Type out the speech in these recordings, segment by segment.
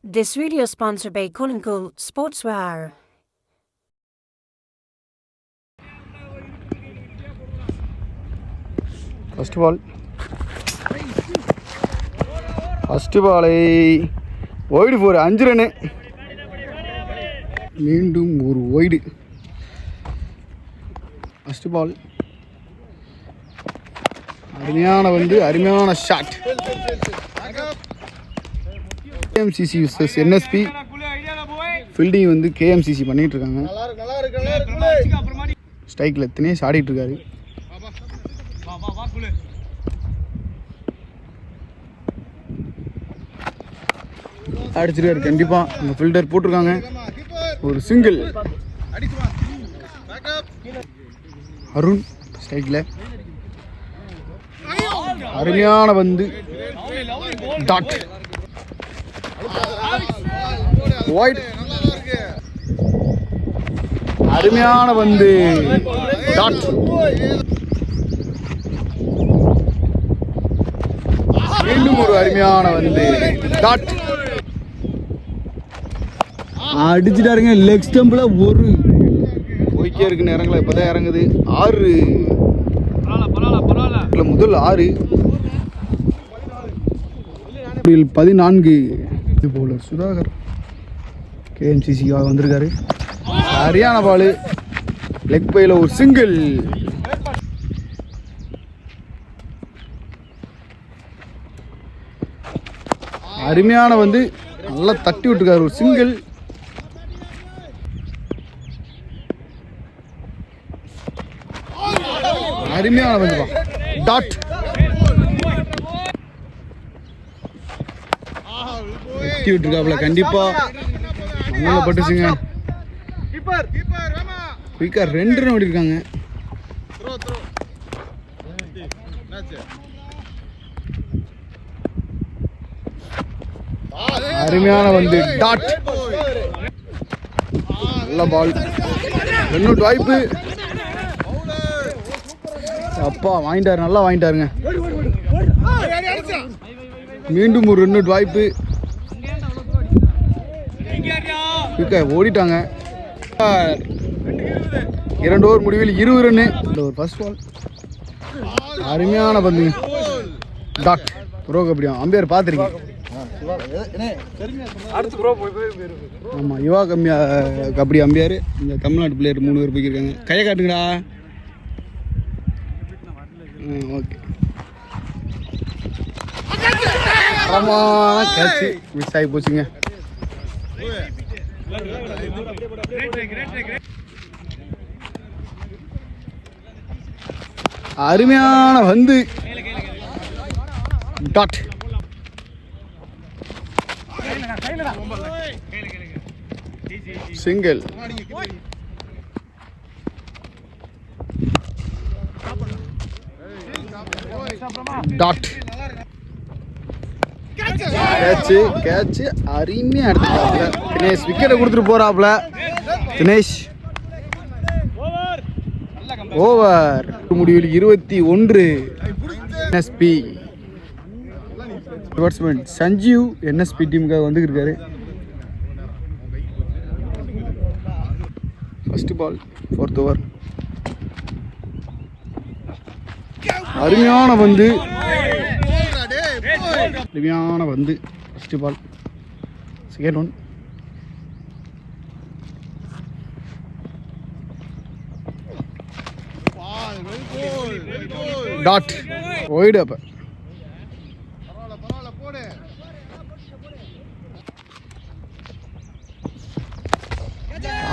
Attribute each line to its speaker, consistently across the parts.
Speaker 1: This video is sponsored by Cool Sportswear.
Speaker 2: First ball wide for 5 run. மீண்டும் ஒரு wide. First ball அருமையான shot. KMCC vs NSP. Fielding வந்து KMCC பண்ணிட்டு இருக்காங்க. ஸ்ட்ரைக்ல தினேஷ் ஆடிட்டு இருக்காரு. அடிச்சிருக்காரு கண்டிப்பா. இந்த ஃபீல்டர் போட்டிருக்காங்க. ஒரு சிங்கிள். அருண் ஸ்ட்ரைக்ல அருமையான வந்து டாட் வைட். அருமையான வந்து டாட். மீண்டும் ஒரு அருமையான வந்து டாட். அடிச்சுட்டாருங்க லெக் ஸ்டம்பில். ஒரு போய்க்கே இருக்கு நேரங்களா. இப்போதான் இறங்குது. 6 முதல் 6 14 போலர் சுதாகர் KMCCக்காக வந்திருக்காரு. சரியான பால். லெக் பையில் ஒரு சிங்கிள். அருமையான வந்து நல்லா தட்டி விட்டுருக்காரு. ஒரு சிங்கிள். அருமையான வந்து டாட். தட்டி விட்டுருக்காப்புல கண்டிப்பா. மண்ணில் பட்டுச்சுங்க. குயிக்கா 2 ரன் ஓடிருக்காங்க. அருமையான வந்து டாட். நல்ல பால். இன்னொரு வாய்ப்பு. அப்பா வாங்கிட்டாரு. நல்லா வாங்கிட்டாருங்க. மீண்டும் ஒரு 2 வாய்ப்பு. ஓடிட்டாங்க. 2 ஓவர் முடிவில் 20 ரன்னு. ஒரு ஃபர்ஸ்ட் பால். அருமையான பந்து டாட். ப்ரோ கபடியா அம்பையர் பார்த்துருக்கீங்க. ஆமாம் யுவா கபடி அம்பையார். இந்த தமிழ்நாட்டு பிளேயர் 3 பேர் போய்க்கிருக்காங்க. கையை காட்டுங்கடா. ஓகே. தரமான கேட்ச் மிஸ் ஆகி போச்சுங்க. அருமையான வந்து டாட். சிங்கிள். டாட். கேட்ச் அருமையா எடுத்துட்டாப்ல தினேஷ். விக்கெட்டை கொடுத்துட்டு போறாப்ல தினேஷ். ஓவர் முடிவில் 21. NSP பேட்ஸ்மேன் சஞ்சீவ் NSP டீமுக்காக வந்துருக்காரு. First ball 4th over. அருமையான வந்து first ball. Second one. Dot. Wide. அப்ப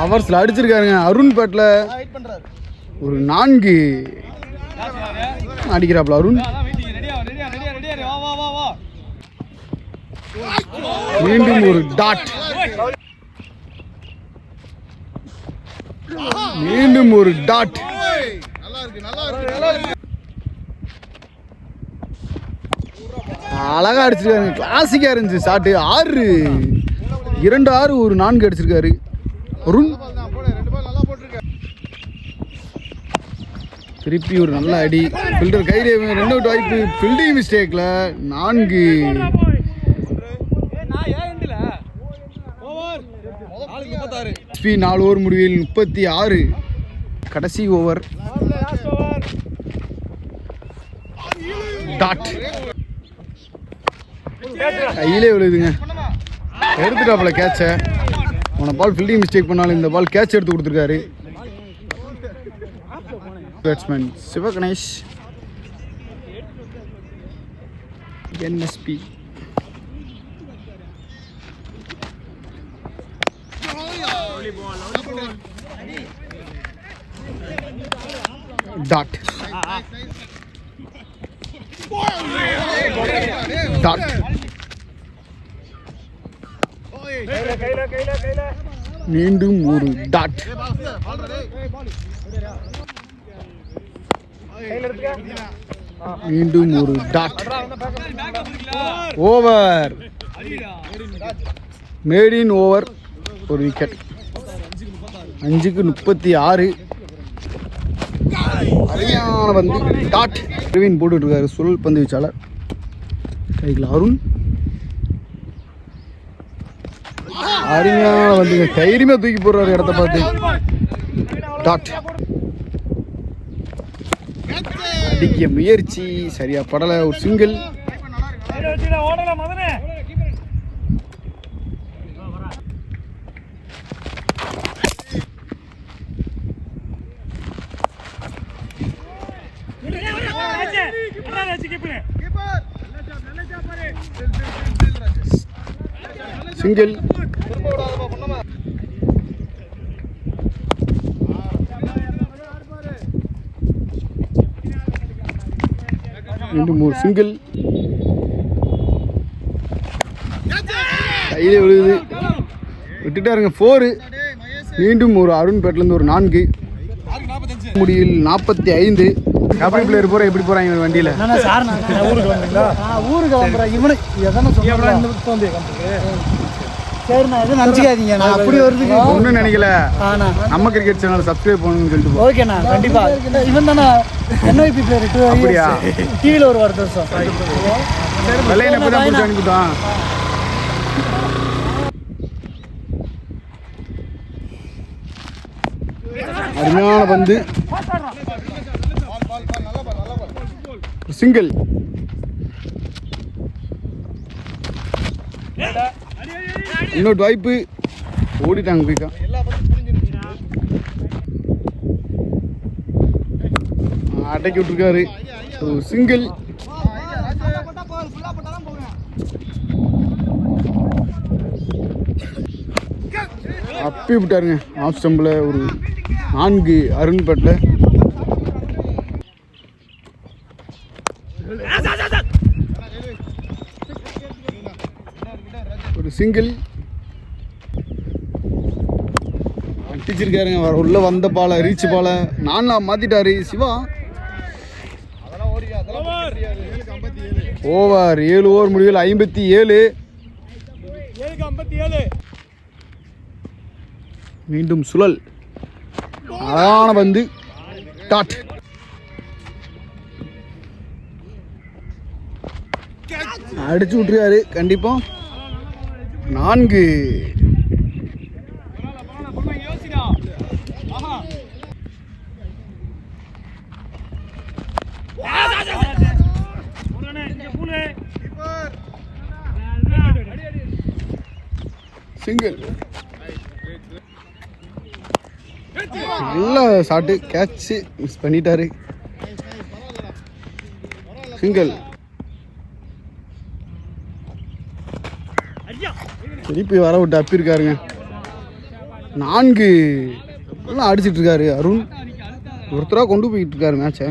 Speaker 2: அவர்ஸ்ல அடிச்சிருக்காருங்க. அருண் பேட்ல ஒரு 4 அடிக்கிறாப்ல அருண். மீண்டும் ஒரு டாட். மீண்டும் ஒரு டாட். அழகா அடிச்சிருக்காரு. கிளாசிக்கா இருந்துச்சு ஷாட்டு. 6 2 6 ஒரு 4 அடிச்சிருக்காரு அருண். திருப்பி ஒரு நல்ல அடி. ஃபில்டர் கையிலே 2 வாய்ப்பு. ஃபீல்டிங் மிஸ்டேக்ல 4. எஸ்பி 4 ஓவர் முடிவில் 36. கடைசி ஓவர். டாட் கையிலே விழுதுங்க. எடுத்துட்டாப்புல கேட்சை. உன பால் ஃபீல்டிங் மிஸ்டேக் பண்ணாலும் இந்த பால் கேட்ச் எடுத்து கொடுத்துருக்காரு batsman Sivaganesh. NSP dot dot மீண்டும் ஒரு டாட். மீண்டும் ஒரு டாட். ஓவர். Maiden over. ஒரு விக்கெட். 5க்கு 36. அருமையான பந்து. டாட். பிரவீன் போட்டுட்டு இருக்காரு. சுழல் பந்து வீச்சாளர். கைகள் அருண். அருமையான பந்துங்க. தைரியமா தூக்கி போடுறாரு இடத்த பார்த்து. டாட். அடிக்க முயற்சி சரியா படல. ஒரு சிங்கிள். சிங்கிள். மீண்டும் ஒரு சிங்கிள். கையிலே விழுது. விட்டுட்டாருங்க. 4. மீண்டும் ஒரு அருண் பேட்லேருந்து ஒரு 4. முடிவில் 45. கபடி பிளேயர் பூரா எப்படி போறாங்க வண்டியில? ஊருக்கு வந்துடுறேன். சரிண்ணா, எதுவும் நினச்சிக்காதீங்க. நான் அப்படி வருதுக்கு ஒன்றும் நினைக்கல. நம்ம கிரிக்கெட் சேனல் சப்ஸ்கிரைப் பண்ணணும்னு சொல்லிட்டு. ஓகேண்ணா, கண்டிப்பா. இவன் தானே என்ஐபி பிளேயர். அப்படியா? டிவியில் ஒரு வருஷம் வெள்ளையை தான் போட்டு அனுப்பிட்டான். அருமையான பந்து. சிங்கிள். இன்னொரு வாய்ப்பு. ஓடிட்டாங்க குயிக்கா. அடக்கி விட்டுருக்காரு. சிங்கிள். அப்பி விட்டாருங்க. ஆஃப் ஸ்டம்பில் ஒரு 4 அருண் பேட்டில். ஒரு சிங்கிள். அடிச்சிருக்காருங்க. உள்ள வந்த பாலை ரீச் பாலை நான்லாம் மாத்திட்டாரு சிவா. ஓவர். 7 ஓவர் முடிவில் 57. மீண்டும் சுழல். அழகான பந்து. டாட். அடிச்சு விட்டுருக்காரு கண்டிப்பா. 4. சிங்கிள். நல்ல ஷாட்டு. கேட்ச் மிஸ் பண்ணிட்டாரு. சிங்கிள். திருப்பி வர விட்டு அப்பிருக்காருங்க. 4 எல்லாம் அடிச்சிட்டு இருக்காரு அருண். ஒருத்தரா கொண்டு போயிட்டு இருக்காரு மேட்சை.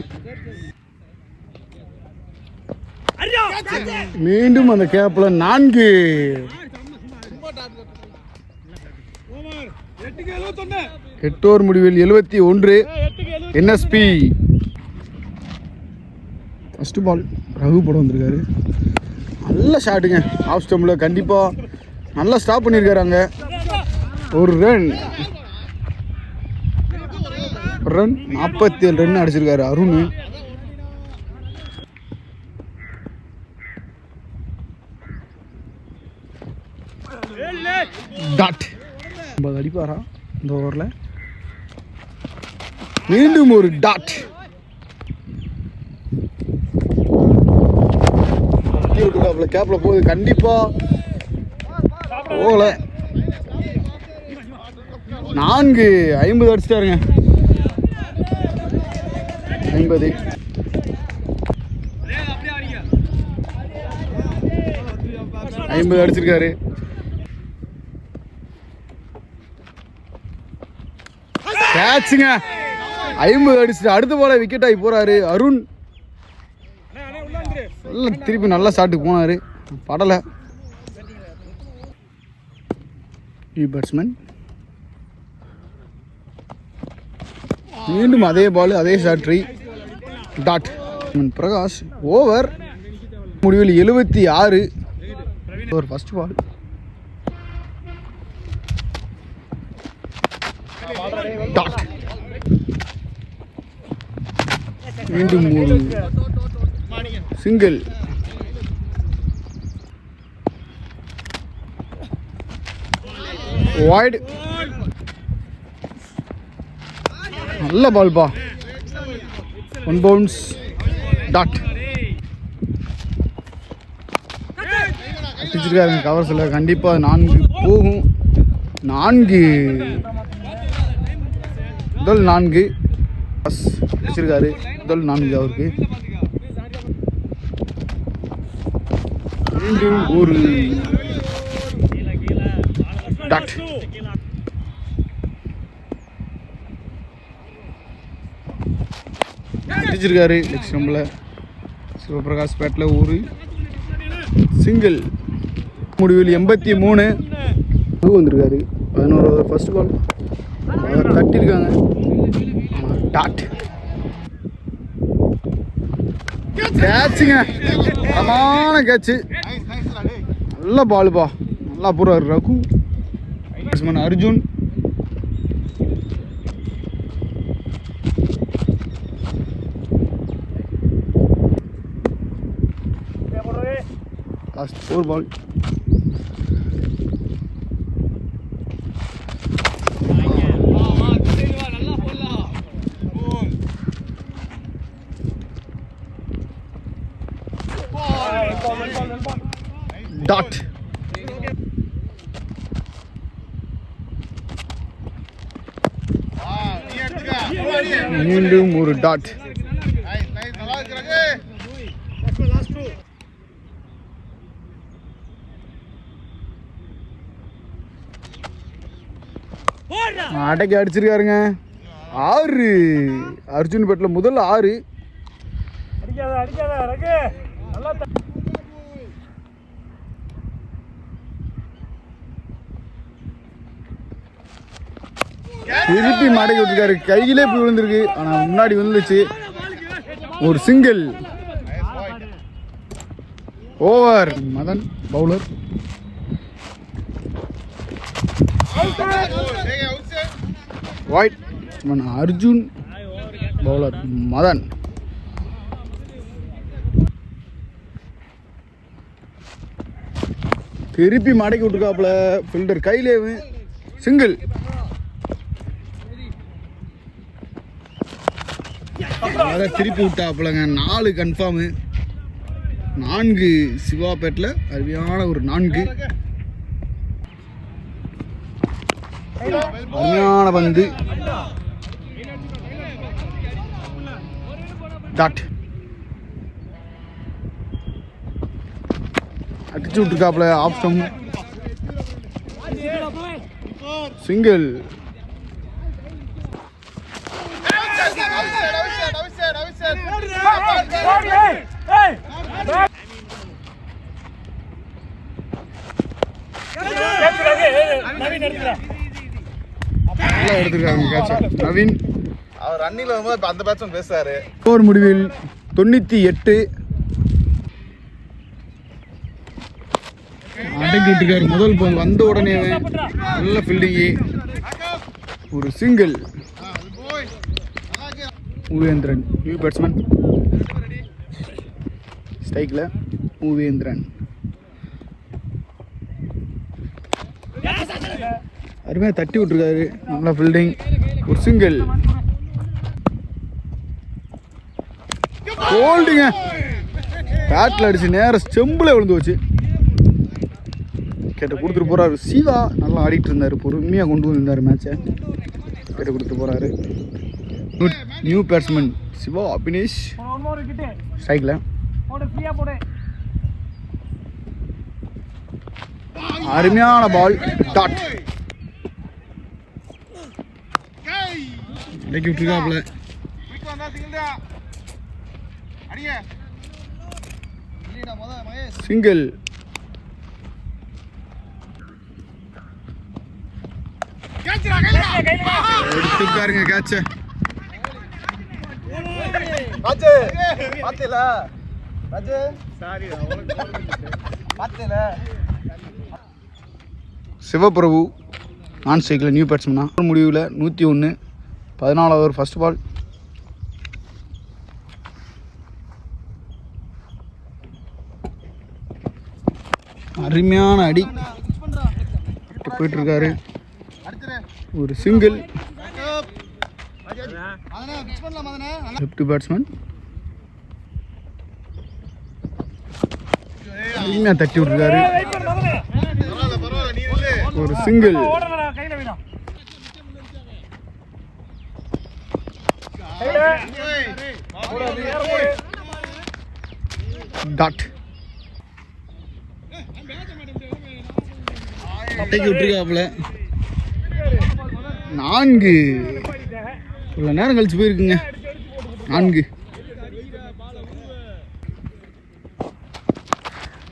Speaker 2: மீண்டும் அந்த கேப்ல 4. 8 ஓவர் முடிவில் 71. என்எஸ்பி. ஃபர்ஸ்ட் பால் ரகு போட வந்திருக்காரு. நல்ல ஷாட்டுங்க. ஆஃப் ஸ்டம்பில் கண்டிப்பாக நல்லா ஸ்டாப் பண்ணியிருக்காரு. அங்கே ஒரு ரன். 47 ரன் அடிச்சிருக்காரு அருண். டாட். 50 அடிப்பாரா இந்த ஓவரில். மீண்டும் ஒரு டாட். கேப்பில் போகுது, கண்டிப்பாக போகல. 4 50 அடிச்சிட்டாருங்க. 50 50 அடிச்சிருக்காரு. கேட்சுங்க. 50 அடிச்சுட்டு அடுத்த போல விக்கெட் ஆகி போறாரு அருண். திருப்பி நல்லா ஷாட்டுக்கு போனாரு, படலை. பேட்ஸ்மேன் மீண்டும் அதே பால், அதே ஷாட், ட்ரை டாட். பிரகாஷ் ஓவர் முடிவில் 76. ஒரு ஃபர்ஸ்ட் பால். டாட். மீண்டும் ஒரு சிங்கிள். வைட். நல்ல பால்பா. 1 பவுன்ஸ். டாட். அடிச்சிருக்காருங்க கவர்ஸில். கண்டிப்பாக 4 போகும். 4 முதல் 4 வச்சிருக்காரு. முதல் 4 அவருக்கு. மீண்டும் ஒரு டாட். அடிச்சிருக்காரு நெக்ஸ்ட் நம்மள சிவபிரகாஷ் பேட்டில் ஒரு சிங்கிள். முடிவில் 83 வந்திருக்காரு. 11வது ஃபர்ஸ்ட் பால் தட்டிருக்காங்க. டாட். கேட்சுங்க, தரமான கேட்சு. நல்ல பாலுப்பா, நல்லா போறாரு ரகு. பேட்ஸ்மேன் அர்ஜுன். லாஸ்ட் 4 பால். டாட். மீண்டும் ஒரு டாட். அடக்கி அடிச்சிருக்காருங்க. 6 அர்ஜுன் பேட்டில் முதல் 6. திருப்பி மடக்கி விட்டுருக்காரு. கையிலே போய் விழுந்திருக்கு, ஆனால் முன்னாடி வந்துச்சு. ஒரு single. Over. Madan bowler. Wide. Arjun bowler Madan. திருப்பி மடக்கி விட்டுருக்காப்புல ஃபீல்டர் கையிலே. சிங்கிள். அதை திருப்பி விட்டாப்புலங்க. 4 கன்ஃபார்மு. 4 சிவா பேட்டில் அருமையான ஒரு 4. அருமையான பந்து. டாட். அடிச்சு விட்டுருக்காப்புல ஆஃப் ஸ்டம்ப். சிங்கிள். எடுத்துருக்காங்க நவீன். அவர் ரன்னில் வரும்போது அந்த பேட்ஸ்மேன் பேசுறாரு. ஓவர் முடிவில் 98. அடங்கிட்டு இருக்காரு. முதல் பால் வந்த உடனே நல்ல ஃபீல்டிங்கு. ஒரு சிங்கிள். Moovendran new batsman. ஸ்ட்ரைக்கில் மூவேந்திரன். அருமையாக தட்டி விட்டுருக்காரு. நல்லா ஃபீல்டிங். ஒரு சிங்கிள் ஹோல்டிங்க. பேட்டில் அடிச்சு நேரம் ஸ்டெம்பில் விழுந்து வச்சு கேட்ட கொடுத்துட்டு போகிறாரு. சிவா நல்லா ஆடிட்டு இருந்தார். பொறுமையாக கொண்டு வந்திருந்தார் மேட்சை. கேட்ட கொடுத்துட்டு போகிறாரு. நியூ பேட்ஸ்மேன் சிவா அபினேஷ் ஸ்ட்ரைக்கில். அருமையான பால். டாட் இறக்கி விட்டுருக்காப்புல. சிங்கிள். எடுத்துட்டாருங்க கேட்ச. சிவபிரபு நான் ஸ்ட்ரைக்கில் நியூ பேட்ஸ்மேனா. முடிவில் 101. 14 ஓவர் ஃபர்ஸ்ட் பால். அருமையான அடி போயிட்டு இருக்காரு. ஒரு சிங்கிள். லெஃப்ட் பேட்ஸ்மேன் அருமையாக தட்டி விட்டுருக்காரு. ஒரு சிங்கிள். டாட் அட்டைக்கு விட்டுருக்காப்புல. 4. இவ்வளோ நேரம் கழிச்சு போயிருக்குங்க. 4.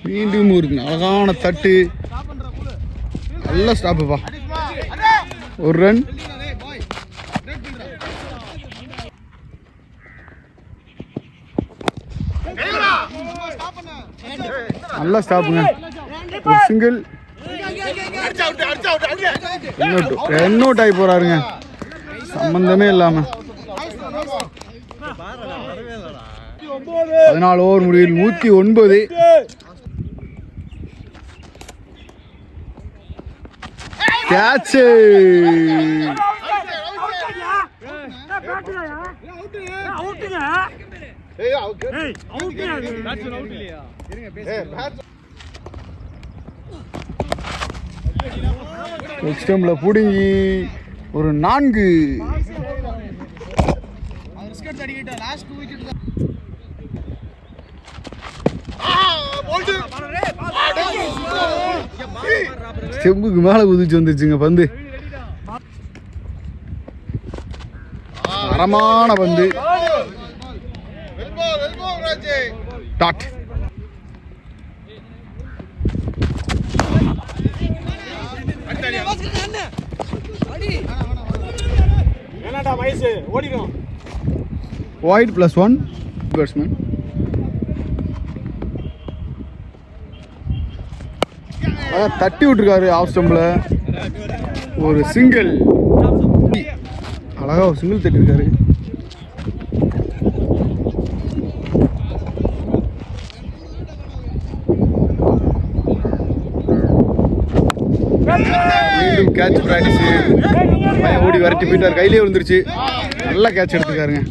Speaker 2: மீண்டும் ஒரு அழகான தட்டு. நல்ல ஸ்டாப்புப்பா. ஒரு ரன். நல்ல ஸ்டாப்புங்க. ஒரு சிங்கிள். ரன் அவுட் ஆகி போறாருங்க சம்பந்தமே இல்லாம. 14 ஓவர் முடிவில் 109. கேட்ச். ஸ்டெம்ல புடுங்கி ஒரு 4. ஸ்டெம்புக்கு மேல குதிச்சு வந்துருச்சுங்க பந்து. தரமான பந்து. டாட். Wide +1 batsman. தட்டி விட்டுருக்காரு ஆஃப் ஸ்டம்பில். ஒரு சிங்கிள். அழகா ஒரு சிங்கிள் தட்டிருக்காரு. மீண்டும் கேட்ச் பிராக்டிஸ். பையன் ஓடி விரட்டி போயிட்டார். கையிலே விழுந்துருச்சு. நல்லா கேட்ச் எடுத்துக்காருங்க.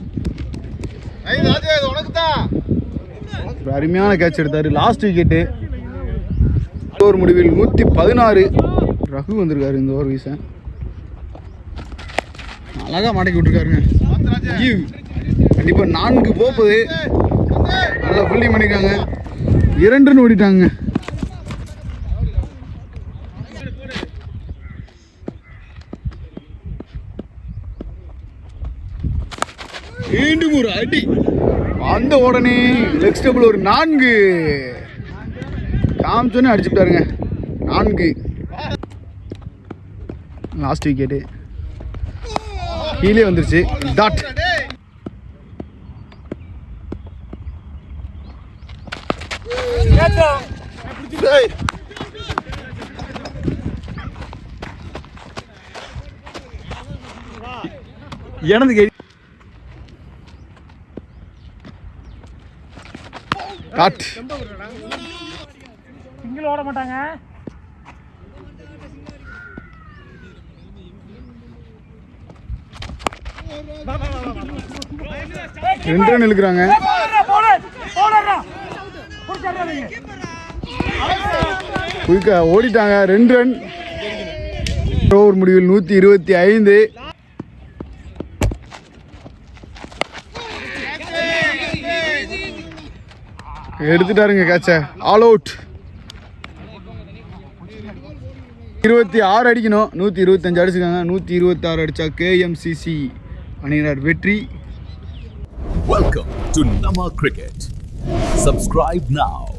Speaker 2: ஒரு அருமையான கேட்ச் எடுத்தாரு. Last wicket. ஓவர் முடிவில் 116. ரகு வந்திருக்காரு இந்த ஓவர் வீச. அழகா மாட்டக்கி விட்டுருக்காருங்க. கண்டிப்பா 4 போகுது. நல்லா ஃபீல்டிங் பண்ணிருக்காங்க. 2 ஓடிட்டாங்க. மீண்டும் ஒரு அடி. அந்த உடனே லெக் ஸ்டெம்பில் ஒரு 4 காமிச்சோன்னே அடிச்சுட்டாருங்க. 4. Last wicket. கீழே வந்துருச்சு. டாட். எனது டாட். சிங்கிள் ஓட மாட்டாங்க.
Speaker 3: ரெண்டு ரன் இழுக்கிறாங்க. குயிக்கா ஓடிட்டாங்க. 2 ரன். ஓவர் முடிவில் 125. எடுத்துட்டாருங்க கேட்ச. All out. 26 அடிக்கணும். 125 அடிச்சுக்காங்க. 126 அடிச்சா KMCC அணியினர் வெற்றி.
Speaker 4: Welcome to Nama Cricket. Subscribe now.